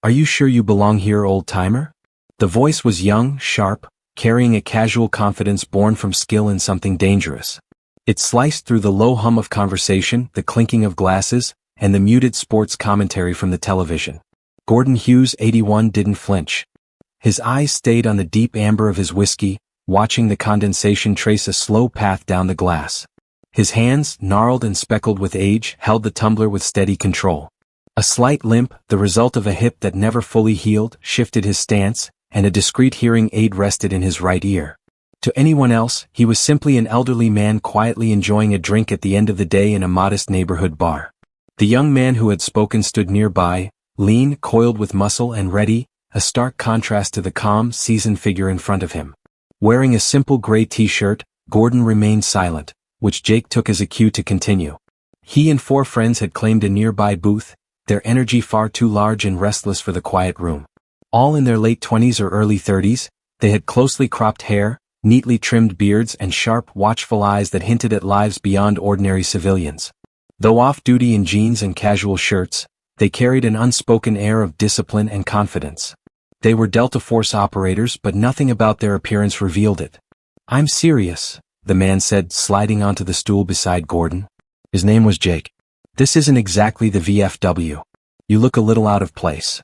"Are you sure you belong here, old-timer?" The voice was young, sharp, carrying a casual confidence born from skill in something dangerous. It sliced through the low hum of conversation, the clinking of glasses, and the muted sports commentary from the television. Gordon Hughes, 81, didn't flinch. His eyes stayed on the deep amber of his whiskey, watching the condensation trace a slow path down the glass. His hands, gnarled and speckled with age, held the tumbler with steady control. A slight limp, the result of a hip that never fully healed, shifted his stance, and a discreet hearing aid rested in his right ear. To anyone else, he was simply an elderly man quietly enjoying a drink at the end of the day in a modest neighborhood bar. The young man who had spoken stood nearby, lean, coiled with muscle and ready, a stark contrast to the calm, seasoned figure in front of him. Wearing a simple gray t-shirt, Gordon remained silent, which Jake took as a cue to continue. He and 4 friends had claimed a nearby booth, their energy far too large and restless for the quiet room. All in their late 20s or early 30s, they had closely cropped hair, neatly trimmed beards and sharp, watchful eyes that hinted at lives beyond ordinary civilians. Though off-duty in jeans and casual shirts, they carried an unspoken air of discipline and confidence. They were Delta Force operators, but nothing about their appearance revealed it. "I'm serious," the man said, sliding onto the stool beside Gordon. His name was Jake. "This isn't exactly the VFW. You look a little out of place."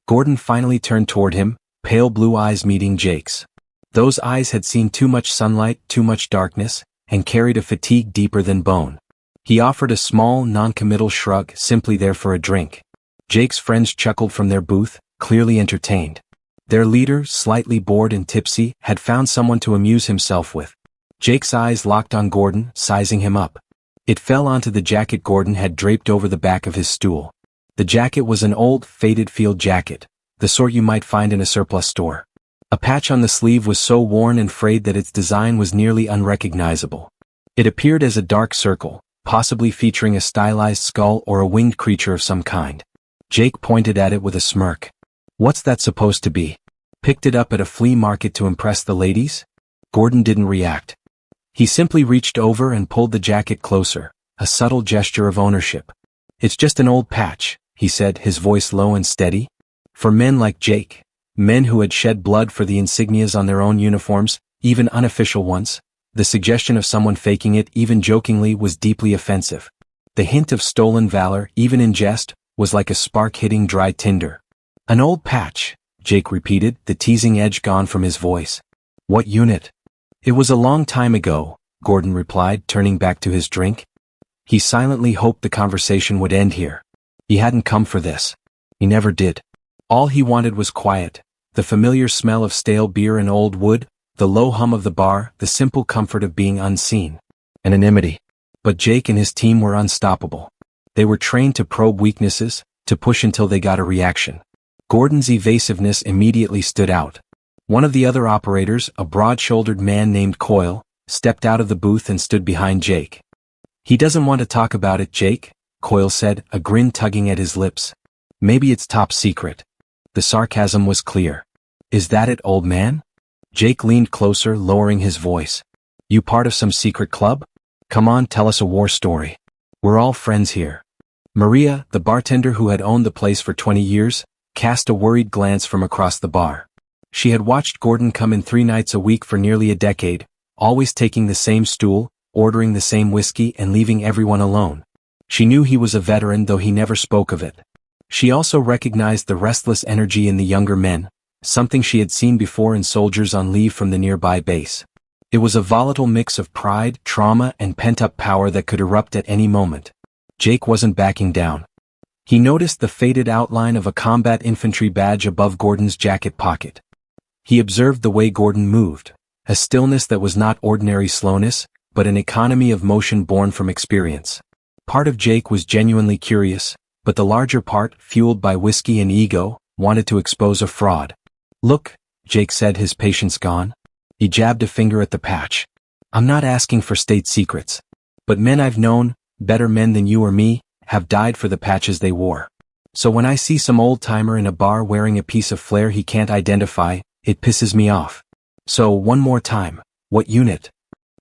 Gordon finally turned toward him, pale blue eyes meeting Jake's. Those eyes had seen too much sunlight, too much darkness, and carried a fatigue deeper than bone. He offered a small, non-committal shrug, simply there for a drink. Jake's friends chuckled from their booth, clearly entertained. Their leader, slightly bored and tipsy, had found someone to amuse himself with. Jake's eyes locked on Gordon, sizing him up. It fell onto the jacket Gordon had draped over the back of his stool. The jacket was an old, faded field jacket, the sort you might find in a surplus store. A patch on the sleeve was so worn and frayed that its design was nearly unrecognizable. It appeared as a dark circle, possibly featuring a stylized skull or a winged creature of some kind. Jake pointed at it with a smirk. "What's that supposed to be? Picked it up at a flea market to impress the ladies?" Gordon didn't react. He simply reached over and pulled the jacket closer, a subtle gesture of ownership. "It's just an old patch," he said, his voice low and steady. For men like Jake, men who had shed blood for the insignias on their own uniforms, even unofficial ones, the suggestion of someone faking it even jokingly was deeply offensive. The hint of stolen valor, even in jest, was like a spark hitting dry tinder. "An old patch," Jake repeated, the teasing edge gone from his voice. "What unit?" "It was a long time ago," Gordon replied, turning back to his drink. He silently hoped the conversation would end here. He hadn't come for this. He never did. All he wanted was quiet, the familiar smell of stale beer and old wood, the low hum of the bar, the simple comfort of being unseen. Anonymity. But Jake and his team were unstoppable. They were trained to probe weaknesses, to push until they got a reaction. Gordon's evasiveness immediately stood out. One of the other operators, a broad-shouldered man named Coyle, stepped out of the booth and stood behind Jake. "He doesn't want to talk about it, Jake," Coyle said, a grin tugging at his lips. "Maybe it's top secret." The sarcasm was clear. "Is that it, old man?" Jake leaned closer, lowering his voice. "You part of some secret club? Come on, tell us a war story. We're all friends here." Maria, the bartender who had owned the place for 20 years, cast a worried glance from across the bar. She had watched Gordon come in 3 nights a week for nearly a decade, always taking the same stool, ordering the same whiskey and leaving everyone alone. She knew he was a veteran, though he never spoke of it. She also recognized the restless energy in the younger men, something she had seen before in soldiers on leave from the nearby base. It was a volatile mix of pride, trauma, and pent-up power that could erupt at any moment. Jake wasn't backing down. He noticed the faded outline of a combat infantry badge above Gordon's jacket pocket. He observed the way Gordon moved, a stillness that was not ordinary slowness, but an economy of motion born from experience. Part of Jake was genuinely curious, but the larger part, fueled by whiskey and ego, wanted to expose a fraud. "Look," Jake said, his patience gone. He jabbed a finger at the patch. "I'm not asking for state secrets. But men I've known, better men than you or me, have died for the patches they wore. So when I see some old-timer in a bar wearing a piece of flair he can't identify, it pisses me off. So one more time, what unit?"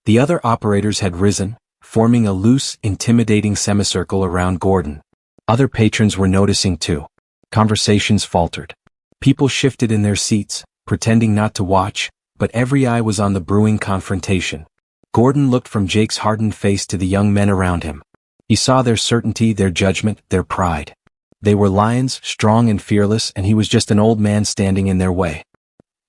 The other operators had risen, forming a loose, intimidating semicircle around Gordon. Other patrons were noticing too. Conversations faltered. People shifted in their seats, pretending not to watch, but every eye was on the brewing confrontation. Gordon looked from Jake's hardened face to the young men around him. He saw their certainty, their judgment, their pride. They were lions, strong and fearless, and he was just an old man standing in their way.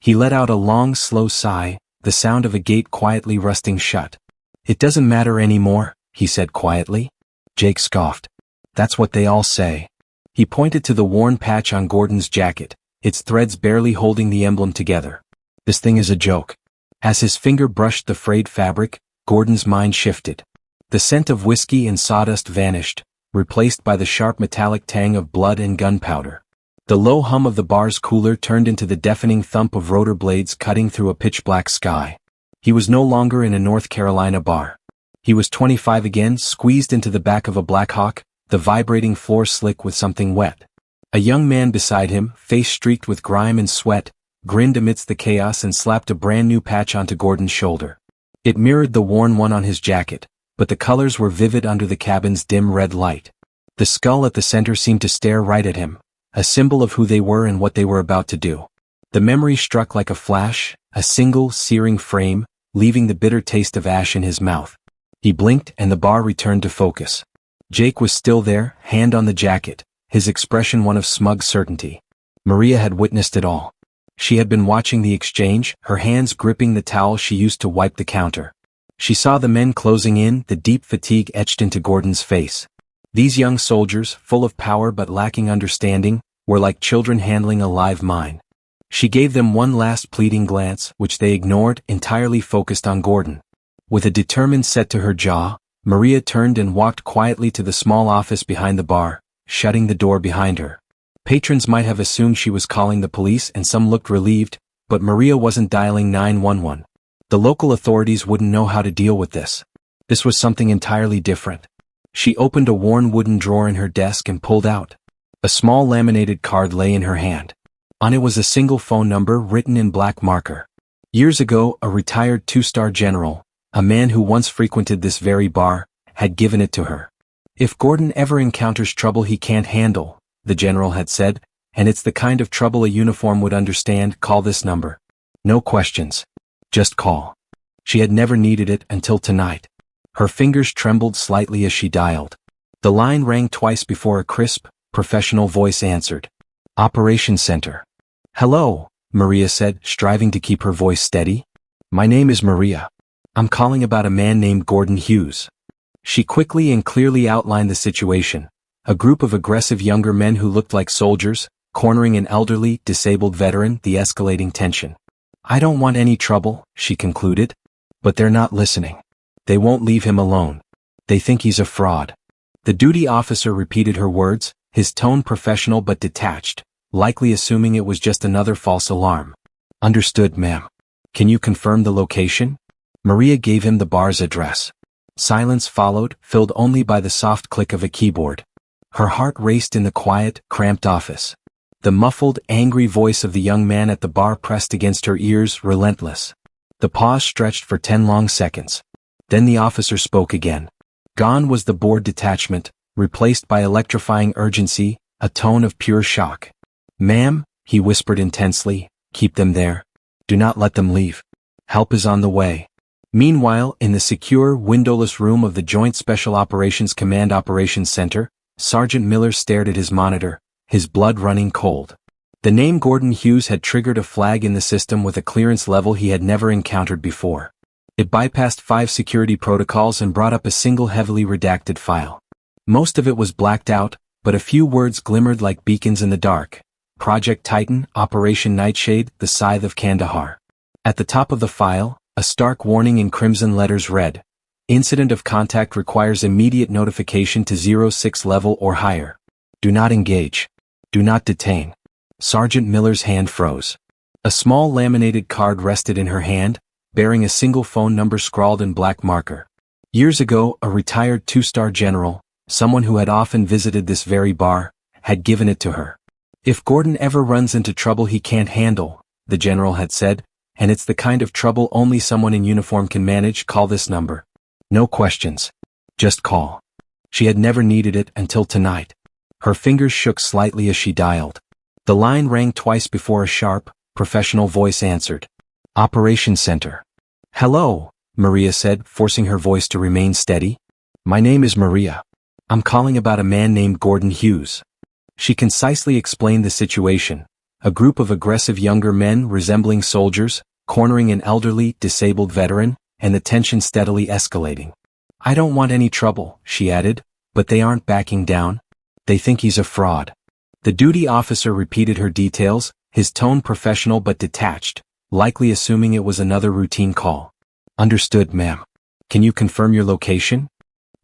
He let out a long, slow sigh, the sound of a gate quietly rusting shut. "It doesn't matter anymore," he said quietly. Jake scoffed. "That's what they all say." He pointed to the worn patch on Gordon's jacket, its threads barely holding the emblem together. "This thing is a joke." As his finger brushed the frayed fabric, Gordon's mind shifted. The scent of whiskey and sawdust vanished, replaced by the sharp metallic tang of blood and gunpowder. The low hum of the bar's cooler turned into the deafening thump of rotor blades cutting through a pitch-black sky. He was no longer in a North Carolina bar. He was 25 again, squeezed into the back of a Blackhawk, the vibrating floor slick with something wet. A young man beside him, face streaked with grime and sweat, grinned amidst the chaos and slapped a brand new patch onto Gordon's shoulder. It mirrored the worn one on his jacket, but the colors were vivid under the cabin's dim red light. The skull at the center seemed to stare right at him, a symbol of who they were and what they were about to do. The memory struck like a flash, a single, searing frame, leaving the bitter taste of ash in his mouth. He blinked and the bar returned to focus. Jake was still there, hand on the jacket, his expression one of smug certainty. Maria had witnessed it all. She had been watching the exchange, her hands gripping the towel she used to wipe the counter. She saw the men closing in, the deep fatigue etched into Gordon's face. These young soldiers, full of power but lacking understanding, were like children handling a live mine. She gave them one last pleading glance, which they ignored, entirely focused on Gordon. With a determined set to her jaw, Maria turned and walked quietly to the small office behind the bar, shutting the door behind her. Patrons might have assumed she was calling the police and some looked relieved, but Maria wasn't dialing 911. The local authorities wouldn't know how to deal with this. This was something entirely different. She opened a worn wooden drawer in her desk and pulled out. A small laminated card lay in her hand. On it was a single phone number written in black marker. Years ago, a retired two-star general, a man who once frequented this very bar, had given it to her. "If Gordon ever encounters trouble he can't handle," the general had said, "and it's the kind of trouble a uniform would understand, call this number. No questions. Just call." She had never needed it until tonight. Her fingers trembled slightly as she dialed. The line rang twice before a crisp, professional voice answered. "Operations Center." "Hello," Maria said, striving to keep her voice steady. "My name is Maria. I'm calling about a man named Gordon Hughes." She quickly and clearly outlined the situation. A group of aggressive younger men who looked like soldiers, cornering an elderly, disabled veteran, the escalating tension. "I don't want any trouble," she concluded. "But they're not listening. They won't leave him alone. They think he's a fraud." The duty officer repeated her words, his tone professional but detached, likely assuming it was just another false alarm. "Understood, ma'am. Can you confirm the location?" Maria gave him the bar's address. Silence followed, filled only by the soft click of a keyboard. Her heart raced in the quiet, cramped office. The muffled, angry voice of the young man at the bar pressed against her ears, relentless. The pause stretched for 10 long seconds. Then the officer spoke again. Gone was the bored detachment, replaced by electrifying urgency, a tone of pure shock. "Ma'am," he whispered intensely, "keep them there. Do not let them leave. Help is on the way." Meanwhile, in the secure, windowless room of the Joint Special Operations Command Operations Center, Sergeant Miller stared at his monitor, his blood running cold. The name Gordon Hughes had triggered a flag in the system with a clearance level he had never encountered before. It bypassed 5 security protocols and brought up a single heavily redacted file. Most of it was blacked out, but a few words glimmered like beacons in the dark. Project Titan, Operation Nightshade, the Scythe of Kandahar. At the top of the file, a stark warning in crimson letters read, "Incident of contact requires immediate notification to 06 level or higher. Do not engage. Do not detain." Sergeant Miller's hand froze. A small laminated card rested in her hand, bearing a single phone number scrawled in black marker. Years ago, a retired two-star general, someone who had often visited this very bar, had given it to her. "If Gordon ever runs into trouble he can't handle," the general had said, "and it's the kind of trouble only someone in uniform can manage, call this number. No questions. Just call." She had never needed it until tonight. Her fingers shook slightly as she dialed. The line rang twice before a sharp, professional voice answered. Operations Center. Hello, Maria said, forcing her voice to remain steady. My name is Maria. I'm calling about a man named Gordon Hughes. She concisely explained the situation. A group of aggressive younger men resembling soldiers, cornering an elderly, disabled veteran, and the tension steadily escalating. I don't want any trouble, she added, but they aren't backing down. They think he's a fraud. The duty officer repeated her details, his tone professional but detached, likely assuming it was another routine call. Understood, ma'am. Can you confirm your location?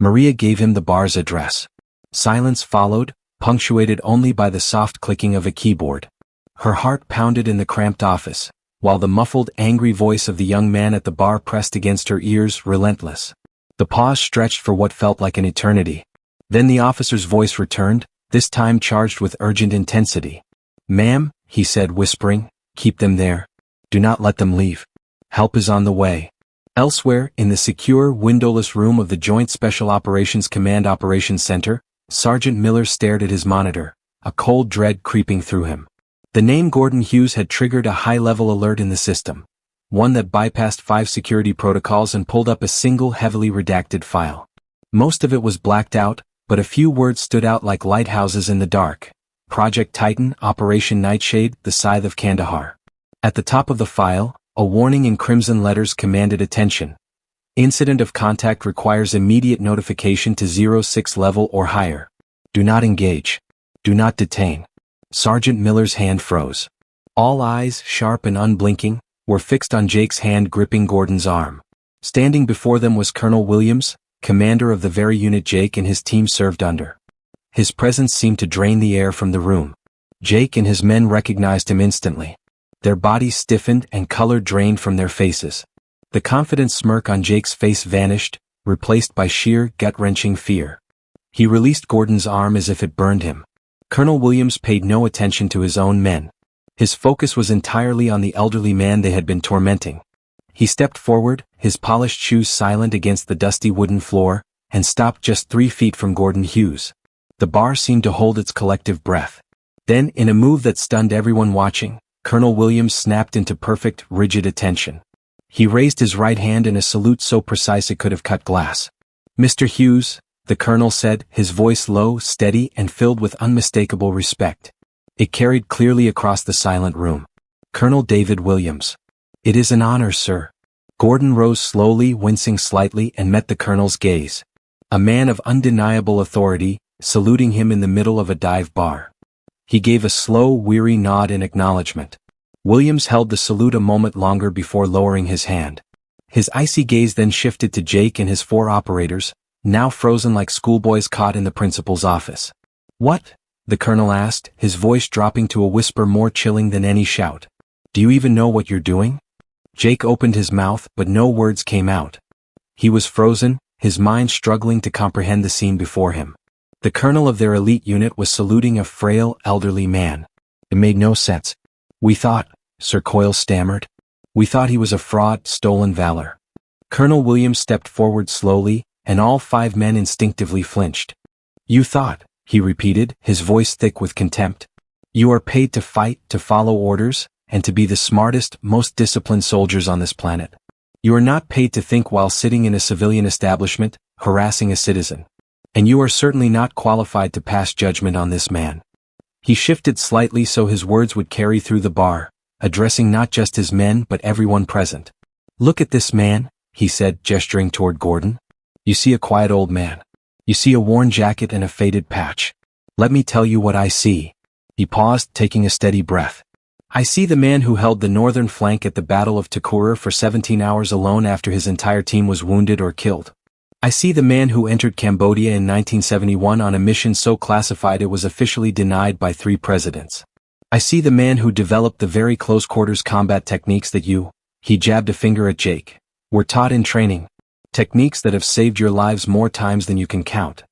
Maria gave him the bar's address. Silence followed, punctuated only by the soft clicking of a keyboard. Her heart pounded in the cramped office, while the muffled, angry voice of the young man at the bar pressed against her ears, relentless. The pause stretched for what felt like an eternity. Then the officer's voice returned, this time charged with urgent intensity. Ma'am, he said, whispering, keep them there. Do not let them leave. Help is on the way. Elsewhere, in the secure, windowless room of the Joint Special Operations Command Operations Center, Sergeant Miller stared at his monitor, a cold dread creeping through him. The name Gordon Hughes had triggered a high-level alert in the system, one that bypassed 5 security protocols and pulled up a single heavily redacted file. Most of it was blacked out, but a few words stood out like lighthouses in the dark. Project Titan, Operation Nightshade, the Scythe of Kandahar. At the top of the file, a warning in crimson letters commanded attention. Incident of contact requires immediate notification to 06 level or higher. Do not engage. Do not detain. Sergeant Miller's hand froze. All eyes, sharp and unblinking, were fixed on Jake's hand gripping Gordon's arm. Standing before them was Colonel Williams, commander of the very unit Jake and his team served under. His presence seemed to drain the air from the room. Jake and his men recognized him instantly. Their bodies stiffened and color drained from their faces. The confident smirk on Jake's face vanished, replaced by sheer, gut-wrenching fear. He released Gordon's arm as if it burned him. Colonel Williams paid no attention to his own men. His focus was entirely on the elderly man they had been tormenting. He stepped forward, his polished shoes silent against the dusty wooden floor, and stopped just 3 feet from Gordon Hughes. The bar seemed to hold its collective breath. Then, in a move that stunned everyone watching, Colonel Williams snapped into perfect, rigid attention. He raised his right hand in a salute so precise it could have cut glass. Mr. Hughes, the colonel said, his voice low, steady, and filled with unmistakable respect. It carried clearly across the silent room. Colonel David Williams. It is an honor, sir. Gordon rose slowly, wincing slightly, and met the colonel's gaze. A man of undeniable authority, saluting him in the middle of a dive bar. He gave a slow, weary nod in acknowledgement. Williams held the salute a moment longer before lowering his hand. His icy gaze then shifted to Jake and his 4 operators, now frozen like schoolboys caught in the principal's office. What? The colonel asked, his voice dropping to a whisper more chilling than any shout. Do you even know what you're doing? Jake opened his mouth, but no words came out. He was frozen, his mind struggling to comprehend the scene before him. The colonel of their elite unit was saluting a frail, elderly man. It made no sense. We thought, Sir Coyle stammered. We thought he was a fraud, stolen valor. Colonel Williams stepped forward slowly, and all 5 men instinctively flinched. You thought, he repeated, his voice thick with contempt. You are paid to fight, to follow orders, and to be the smartest, most disciplined soldiers on this planet. You are not paid to think while sitting in a civilian establishment, harassing a citizen. And you are certainly not qualified to pass judgment on this man. He shifted slightly so his words would carry through the bar, addressing not just his men but everyone present. Look at this man, he said, gesturing toward Gordon. You see a quiet old man. You see a worn jacket and a faded patch. Let me tell you what I see. He paused, taking a steady breath. I see the man who held the northern flank at the Battle of Takur for 17 hours alone after his entire team was wounded or killed. I see the man who entered Cambodia in 1971 on a mission so classified it was officially denied by 3 presidents. I see the man who developed the very close-quarters combat techniques that you, he jabbed a finger at Jake, were taught in training. Techniques that have saved your lives more times than you can count.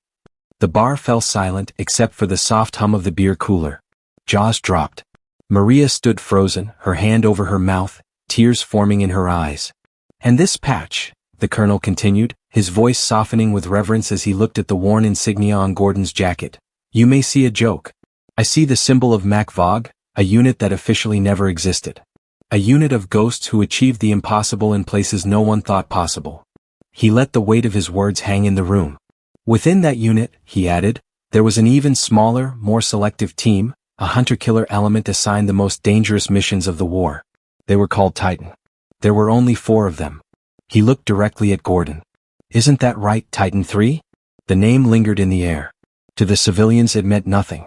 The bar fell silent except for the soft hum of the beer cooler. Jaws dropped. Maria stood frozen, her hand over her mouth, tears forming in her eyes. And this patch, the colonel continued, his voice softening with reverence as he looked at the worn insignia on Gordon's jacket. You may see a joke. I see the symbol of MacVog, a unit that officially never existed. A unit of ghosts who achieved the impossible in places no one thought possible. He let the weight of his words hang in the room. Within that unit, he added, there was an even smaller, more selective team, a hunter-killer element assigned the most dangerous missions of the war. They were called Titan. There were only 4 of them. He looked directly at Gordon. Isn't that right, Titan 3? The name lingered in the air. To the civilians it meant nothing.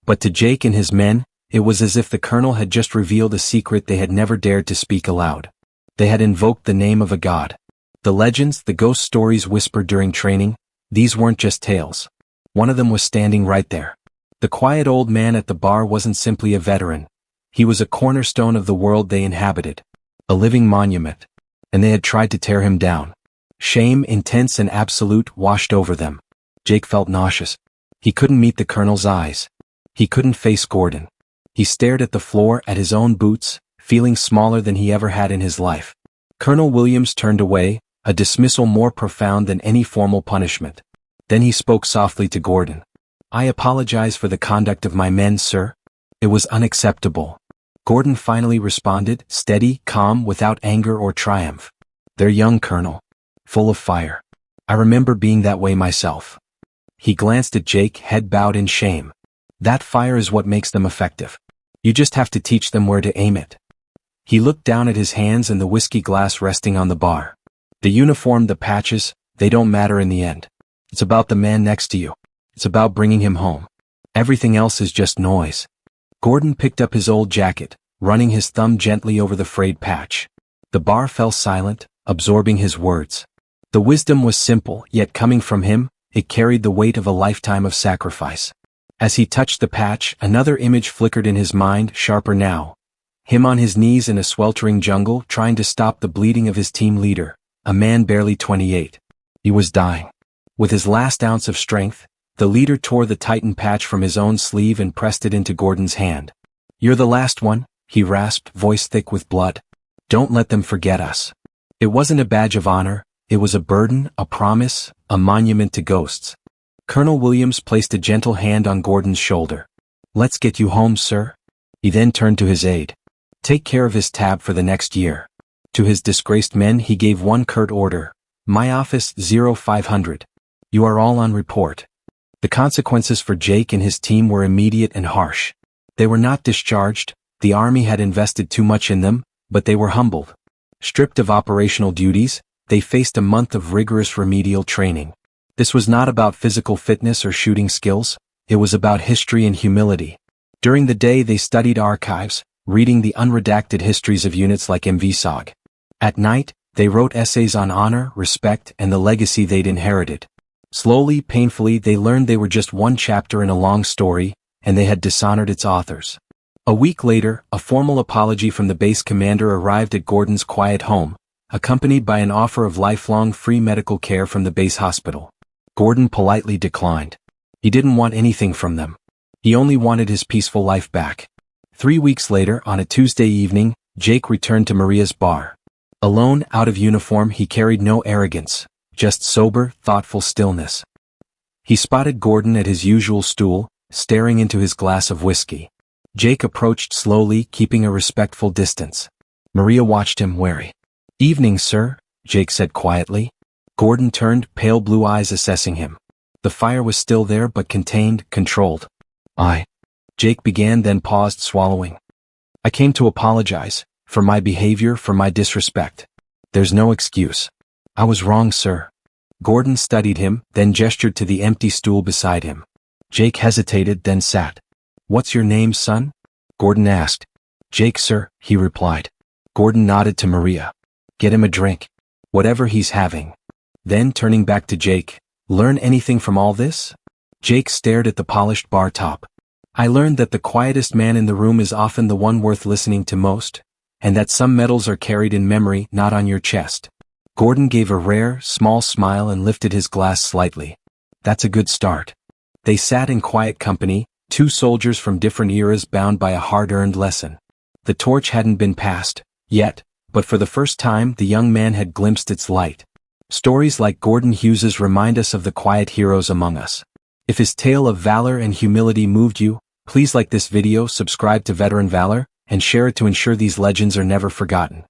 But to Jake and his men, it was as if the colonel had just revealed a secret they had never dared to speak aloud. They had invoked the name of a god. The legends, the ghost stories whispered during training, these weren't just tales. One of them was standing right there. The quiet old man at the bar wasn't simply a veteran. He was a cornerstone of the world they inhabited. A living monument. And they had tried to tear him down. Shame, intense and absolute, washed over them. Jake felt nauseous. He couldn't meet the colonel's eyes. He couldn't face Gordon. He stared at the floor, at his own boots, feeling smaller than he ever had in his life. Colonel Williams turned away, a dismissal more profound than any formal punishment. Then he spoke softly to Gordon. I apologize for the conduct of my men, sir. It was unacceptable. Gordon finally responded, steady, calm, without anger or triumph. They're young, Colonel. Full of fire. I remember being that way myself. He glanced at Jake, head bowed in shame. That fire is what makes them effective. You just have to teach them where to aim it. He looked down at his hands and the whiskey glass resting on the bar. The uniform, the patches, they don't matter in the end. It's about the man next to you. It's about bringing him home. Everything else is just noise. Gordon picked up his old jacket, running his thumb gently over the frayed patch. The bar fell silent, absorbing his words. The wisdom was simple, yet coming from him, it carried the weight of a lifetime of sacrifice. As he touched the patch, another image flickered in his mind, sharper now. Him on his knees in a sweltering jungle, trying to stop the bleeding of his team leader, a man barely 28. He was dying. With his last ounce of strength, the leader tore the Titan patch from his own sleeve and pressed it into Gordon's hand. You're the last one, he rasped, voice thick with blood. Don't let them forget us. It wasn't a badge of honor, it was a burden, a promise, a monument to ghosts. Colonel Williams placed a gentle hand on Gordon's shoulder. Let's get you home, sir. He then turned to his aide. Take care of his tab for the next year. To his disgraced men he gave one curt order. My office 0500. You are all on report. The consequences for Jake and his team were immediate and harsh. They were not discharged, the army had invested too much in them, but they were humbled. Stripped of operational duties, they faced a month of rigorous remedial training. This was not about physical fitness or shooting skills, it was about history and humility. During the day they studied archives, reading the unredacted histories of units like MVSOG. At night, they wrote essays on honor, respect, and the legacy they'd inherited. Slowly, painfully, they learned they were just one chapter in a long story, and they had dishonored its authors. A week later, a formal apology from the base commander arrived at Gordon's quiet home, accompanied by an offer of lifelong free medical care from the base hospital. Gordon politely declined. He didn't want anything from them. He only wanted his peaceful life back. 3 weeks later, on a Tuesday evening, Jake returned to Maria's bar. Alone, out of uniform, he carried no arrogance, just sober, thoughtful stillness. He spotted Gordon at his usual stool, staring into his glass of whiskey. Jake approached slowly, keeping a respectful distance. Maria watched him, wary. Evening, sir, Jake said quietly. Gordon turned, pale blue eyes assessing him. The fire was still there but contained, controlled. Jake began, then paused, swallowing. I came to apologize, for my behavior, for my disrespect. There's no excuse. I was wrong, sir. Gordon studied him, then gestured to the empty stool beside him. Jake hesitated, then sat. What's your name, son? Gordon asked. Jake, sir, he replied. Gordon nodded to Maria. Get him a drink. Whatever he's having. Then, turning back to Jake, learn anything from all this? Jake stared at the polished bar top. I learned that the quietest man in the room is often the one worth listening to most, and that some medals are carried in memory, not on your chest. Gordon gave a rare, small smile and lifted his glass slightly. That's a good start. They sat in quiet company, two soldiers from different eras bound by a hard-earned lesson. The torch hadn't been passed, yet, but for the first time the young man had glimpsed its light. Stories like Gordon Hughes's remind us of the quiet heroes among us. If his tale of valor and humility moved you, please like this video, subscribe to Veteran Valor, and share it to ensure these legends are never forgotten.